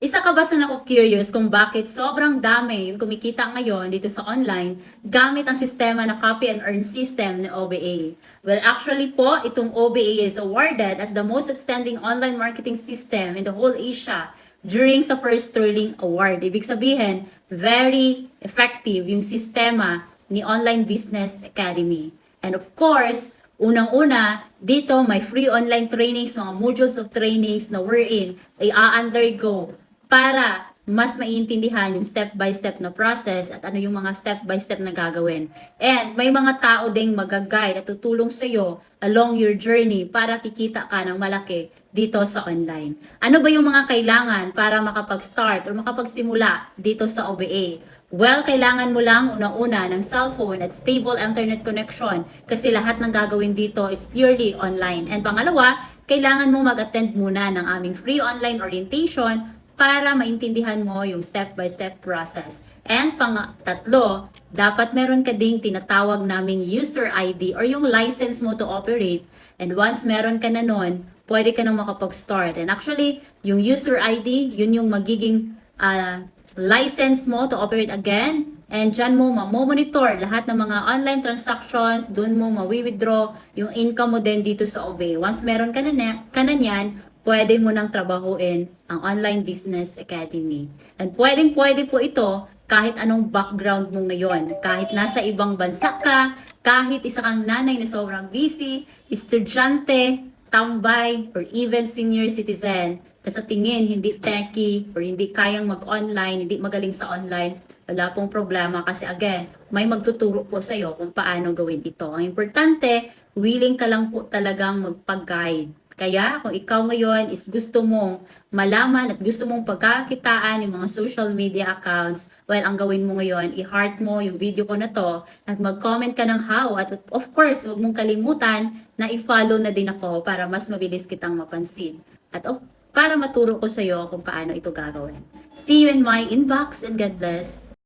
Isa ka ba sa naku-curious kung bakit sobrang dami yung kumikita ngayon dito sa online gamit ang sistema na copy and earn system ni OBA? Well, actually po, itong OBA is awarded as the most outstanding online marketing system in the whole Asia during sa first Sterling Award. Ibig sabihin, very effective yung sistema ni Online Business Academy. And of course, unang-una, dito may free online trainings, mga modules of trainings na wherein ay a-undergo para mas maiintindihan yung step-by-step na process at ano yung mga step-by-step na gagawin. And may mga tao ding mag-guide at tutulong sa iyo along your journey para kikita ka ng malaki dito sa online. Ano ba yung mga kailangan para makapag-start o makapagsimula dito sa OBA? Well, kailangan mo lang una-una ng cellphone at stable internet connection kasi lahat ng gagawin dito is purely online. And pangalawa, kailangan mo mag-attend muna ng aming free online orientation para maintindihan mo yung step-by-step process. And pang-tatlo, dapat meron ka ding tinatawag naming user ID or yung license mo to operate. And once meron ka na nun, pwede ka nang makapag-start. And actually, yung user ID, yun yung magiging license mo to operate again. And dyan mo mamomonitor lahat ng mga online transactions, dun mo mawi-withdraw yung income mo din dito sa OBA. Once meron ka na niyan, pwede mo nang trabahuin ang Online Business Academy. And pwedeng-pwede po ito kahit anong background mo ngayon. Kahit nasa ibang bansa ka, kahit isa kang nanay na sobrang busy, estudyante, tambay, or even senior citizen na sa tingin hindi techy or hindi kayang mag-online, hindi magaling sa online, wala pong problema kasi again, may magtuturo po sa iyo kung paano gawin ito. Ang importante, willing ka lang po talagang magpag-guide. Kaya kung ikaw ngayon is gusto mong malaman at gusto mong pagkakitaan yung mga social media accounts, well, ang gawin mo ngayon, i-heart mo yung video ko na to at mag-comment ka ng how. At of course, huwag mong kalimutan na i-follow na din ako para mas mabilis kitang mapansin. At para maturo ko sa iyo kung paano ito gagawin. See you in my inbox and God bless.